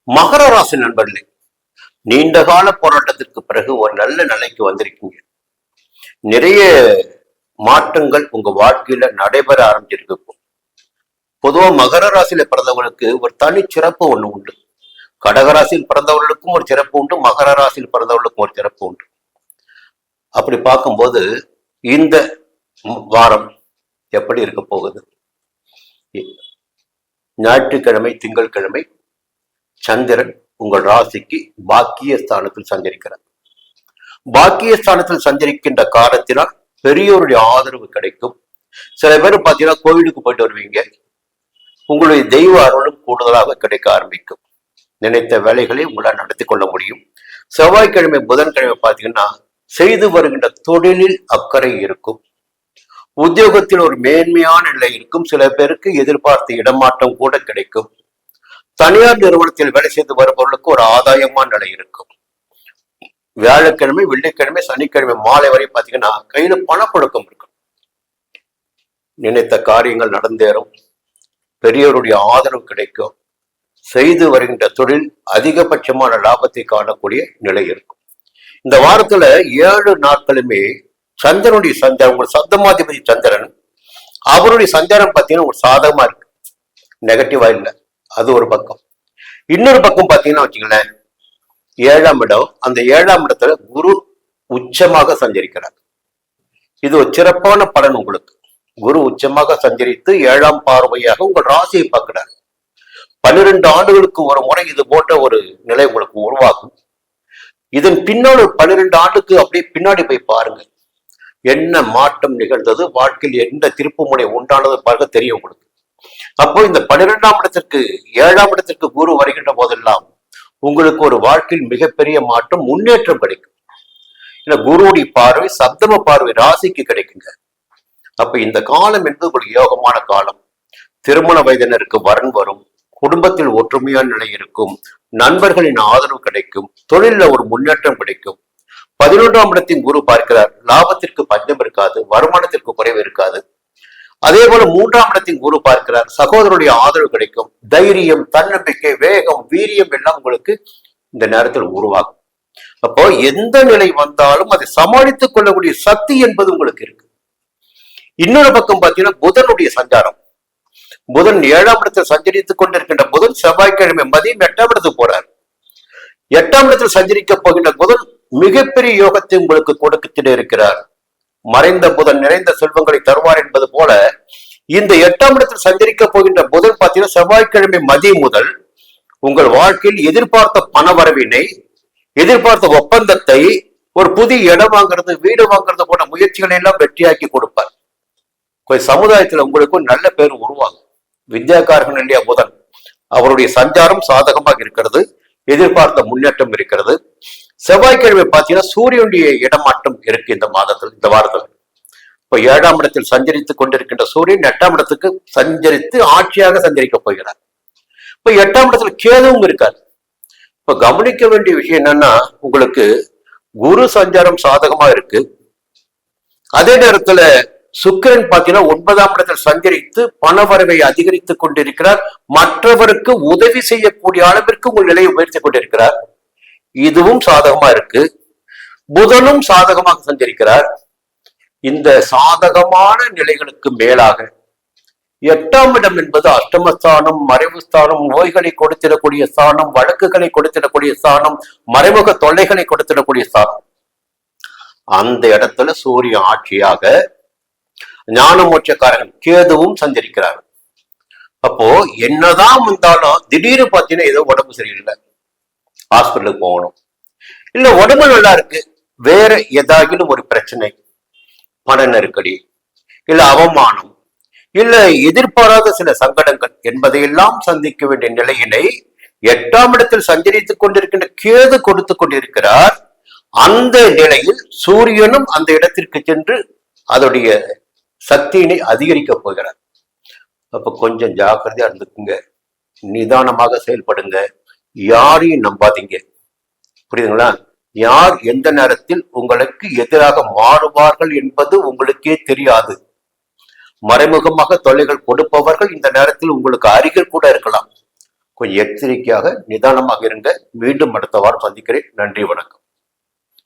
மகர ராசி நண்பர்களே, நீண்ட கால போராட்டத்திற்கு பிறகு ஒரு நல்ல நிலைக்கு வந்திருக்கீங்க. நிறைய மாற்றங்கள் உங்க வாழ்க்கையில நடைபெற ஆரம்பிச்சிருக்கு. பொதுவா மகர ராசியில பிறந்தவர்களுக்கு ஒரு தனி சிறப்பு ஒண்ணு உண்டு. கடகராசியில் பிறந்தவர்களுக்கும் ஒரு சிறப்பு உண்டு, மகர ராசியில் பிறந்தவர்களுக்கும் ஒரு சிறப்பு உண்டு. அப்படி பார்க்கும்போது இந்த வாரம் எப்படி இருக்க போகுது? ஞாயிற்றுக்கிழமை திங்கட்கிழமை சந்திரன் உங்கள் ராசிக்கு பாக்கிய ஸ்தானத்தில் சஞ்சரிக்கிறார். பாக்கிய ஸ்தானத்தில் சஞ்சரிக்கின்ற காரணத்தினால் பெரியோருடைய ஆதரவு கிடைக்கும். சில பேர் பார்த்தீங்கன்னா கோவிலுக்கு போயிட்டு வருவீங்க, உங்களுடைய தெய்வ அருளும் கூடுதலாக கிடைக்க ஆரம்பிக்கும். நினைத்த வேலைகளை உங்களால் நடத்தி கொள்ள முடியும். செவ்வாய்க்கிழமை புதன்கிழமை பார்த்தீங்கன்னா செய்து வருகின்ற தொழிலில் அக்கறை இருக்கும். உத்தியோகத்தில் ஒரு மேன்மையான நிலை இருக்கும். சில பேருக்கு எதிர்பார்த்த இடமாற்றம் கூட கிடைக்கும். தனியார் நிறுவனத்தில் வேலை செய்து வருபவர்களுக்கு ஒரு ஆதாயமான நிலை இருக்கும். வியாழக்கிழமை வெள்ளிக்கிழமை சனிக்கிழமை மாலை வரை பார்த்தீங்கன்னா கையில பணப்புழக்கம் இருக்கும். நினைத்த காரியங்கள் நடந்தேறும். பெரியவருடைய ஆதரவு கிடைக்கும். செய்து வருகின்ற தொழில் அதிகபட்சமான லாபத்தை காணக்கூடிய நிலை இருக்கும். இந்த வாரத்துல 7 நாட்களுமே சந்திரனுடைய சஞ்சாரம், உங்கள் சப்தமாதிபதி சந்திரன், அவருடைய சஞ்சாரம் பார்த்தீங்கன்னா ஒரு சாதகமா இருக்கு, நெகட்டிவா இல்லை. அது ஒரு பக்கம். இன்னொரு பக்கம் பார்த்தீங்கன்னா வச்சுங்களேன், 7ஆம் இடம், அந்த 7ஆம் இடத்துல குரு உச்சமாக சஞ்சரிக்கிறார். இது ஒரு சிறப்பான பலன் உங்களுக்கு. குரு உச்சமாக சஞ்சரித்து 7ஆம் பார்வையாக உங்கள் ராசியை பார்க்கிறார். 12 ஆண்டுகளுக்கு ஒரு முறை இது போன்ற ஒரு நிலை உங்களுக்கு உருவாகும். இதன் பின்னால் ஒரு 12 ஆண்டுக்கு அப்படியே பின்னாடி போய் பாருங்க, என்ன மாற்றம் நிகழ்ந்தது, வாழ்க்கையில் எந்த திருப்பு முனை உண்டானது பார்க்க தெரியும் உங்களுக்கு. அப்போ இந்த 12ஆம் இடத்திற்கு 7ஆம் இடத்திற்கு குரு வருகின்ற போதெல்லாம் உங்களுக்கு ஒரு வாழ்க்கையில் மிகப்பெரிய மாற்றம், முன்னேற்றம் கிடைக்கும். இல்ல குருவுடைய பார்வை சப்தம பார்வை ராசிக்கு கிடைக்குங்க. அப்ப இந்த காலம் என்பது ஒரு யோகமான காலம். திருமண வயதினருக்கு வரன் வரும், குடும்பத்தில் ஒற்றுமையான நிலை இருக்கும், நண்பர்களின் ஆதரவு கிடைக்கும், தொழில ஒரு முன்னேற்றம் கிடைக்கும். 11ஆம் இடத்தின் குரு பார்க்கிறார். லாபத்திற்கு பஞ்சம் இருக்காது, வருமானத்திற்கு குறைவு இருக்காது. அதே போல 3ஆம் இடத்தின் குரு பார்க்கிறார். சகோதரருடைய ஆதரவு கிடைக்கும். தைரியம், தன்னம்பிக்கை, வேகம், வீரியம் எல்லாம் உங்களுக்கு இந்த நேரத்தில் உருவாகும். அப்போ எந்த நிலை வந்தாலும் அதை சமாளித்துக் கொள்ளக்கூடிய சக்தி என்பது உங்களுக்கு இருக்கு. இன்னொரு பக்கம் பார்த்தீங்கன்னா புதனுடைய சஞ்சாரம். புதன் 7ஆம் இடத்தில் சஞ்சரித்துக் கொண்டிருக்கின்ற புதன் செவ்வாய்க்கிழமை மதியம் 8ஆம் இடத்துக்கு போறார். 8ஆம் இடத்தில் சஞ்சரிக்க போகின்ற புதன் மிகப்பெரிய யோகத்தை உங்களுக்கு கொடுக்கிட்டு இருக்கிறார். மறைந்த புதன் நிறைந்த செல்வங்களை தருவார் என்பது போல இந்த 8ஆம் இடத்தில் சஞ்சரிக்க போகின்ற புதன் பார்த்தீங்கன்னா செவ்வாய்க்கிழமை மதியம் முதல் உங்கள் வாழ்க்கையில் எதிர்பார்த்த பண வரவினை, எதிர்பார்த்த ஒப்பந்தத்தை, ஒரு புதிய இடம் வாங்குறது, வீடு வாங்குறது போன்ற முயற்சிகளை எல்லாம் வெற்றியாக்கி கொடுப்பார். சமுதாயத்தில் உங்களுக்கு நல்ல பேர் உருவாகும். வித்யாகாரகன் இல்லையா புதன், அவருடைய சஞ்சாரம் சாதகமாக இருக்கிறது, எதிர்பார்த்த முன்னேற்றம் இருக்கிறது. செவ்வாய்க்கிழமை பார்த்தீங்கன்னா சூரியனுடைய இடமாற்றம் இருக்கு இந்த மாதத்தில், இந்த வாரத்தில். இப்ப 7ஆம் இடத்தில் சஞ்சரித்துக் கொண்டிருக்கின்ற சூரியன் 8ஆம் இடத்துக்கு சஞ்சரித்து ஆட்சியாக சஞ்சரிக்க போகிறார். இப்ப 8ஆம் இடத்துல கேதுவும் இருக்கார். இப்ப கவனிக்க வேண்டிய விஷயம் என்னன்னா, உங்களுக்கு குரு சஞ்சாரம் சாதகமா இருக்கு. அதே நேரத்துல சுக்கிரன் பார்த்தீங்கன்னா 9ஆம் இடத்தில் சஞ்சரித்து பணவரவை அதிகரித்துக் கொண்டிருக்கிறார். மற்றவருக்கு உதவி செய்யக்கூடிய அளவிற்கு உங்கள் நிலையை உயர்த்தி கொண்டிருக்கிறார். இதுவும் சாதகமா இருக்கு. புதனும் சாதகமாக சஞ்சரிக்கிறார். இந்த சாதகமான நிலைகளுக்கு மேலாக 8ஆம் இடம் என்பது அஷ்டமஸ்தானம், மறைவு ஸ்தானம், நோய்களை கொடுத்திடக்கூடிய ஸ்தானம், வழக்குகளை கொடுத்திடக்கூடிய ஸ்தானம், மறைமுக தொல்லைகளை கொடுத்திடக்கூடிய ஸ்தானம். அந்த இடத்துல சூரிய ஆட்சியாக ஞான மோட்சக்காரர்கள் கேதுவும் சஞ்சரிக்கிறார். அப்போ என்னதான் வந்தாலும் திடீர்னு பார்த்தீங்கன்னா ஏதோ உடம்பு சரியில்லை, ஹாஸ்பிட்டலுக்கு போகணும். இல்ல உடம்பு நல்லா இருக்கு, வேற ஏதாகிலும் ஒரு பிரச்சனை, பண நெருக்கடி, இல்ல அவமானம், இல்ல எதிர்பாராத சில சங்கடங்கள் என்பதையெல்லாம் சந்திக்க வேண்டிய நிலையினை 8ஆம் இடத்தில் சஞ்சரித்துக் கொண்டிருக்கின்ற கேது கொடுத்து கொண்டிருக்கிறார். அந்த நிலையில் சூரியனும் அந்த இடத்திற்கு சென்று அதோடைய சக்தியினை அதிகரிக்க போகிறார். அப்ப கொஞ்சம் ஜாக்கிரதையா இருந்துக்குங்க, நிதானமாக செயல்படுங்க, யாரையும் நம்பாதீங்க. புரியுதுங்களா? யார் எந்த நேரத்தில் உங்களுக்கு எதிராக மாறுவார்கள் என்பது உங்களுக்கே தெரியாது. மறைமுகமாக தொல்லைகள் கொடுப்பவர்கள் இந்த நேரத்தில் உங்களுக்கு அருகில் கூட இருக்கலாம். கொஞ்சம் எச்சரிக்கையாக நிதானமாக இருங்க. மீண்டும் அடுத்த வாரம் சந்திக்கிறேன். நன்றி, வணக்கம்.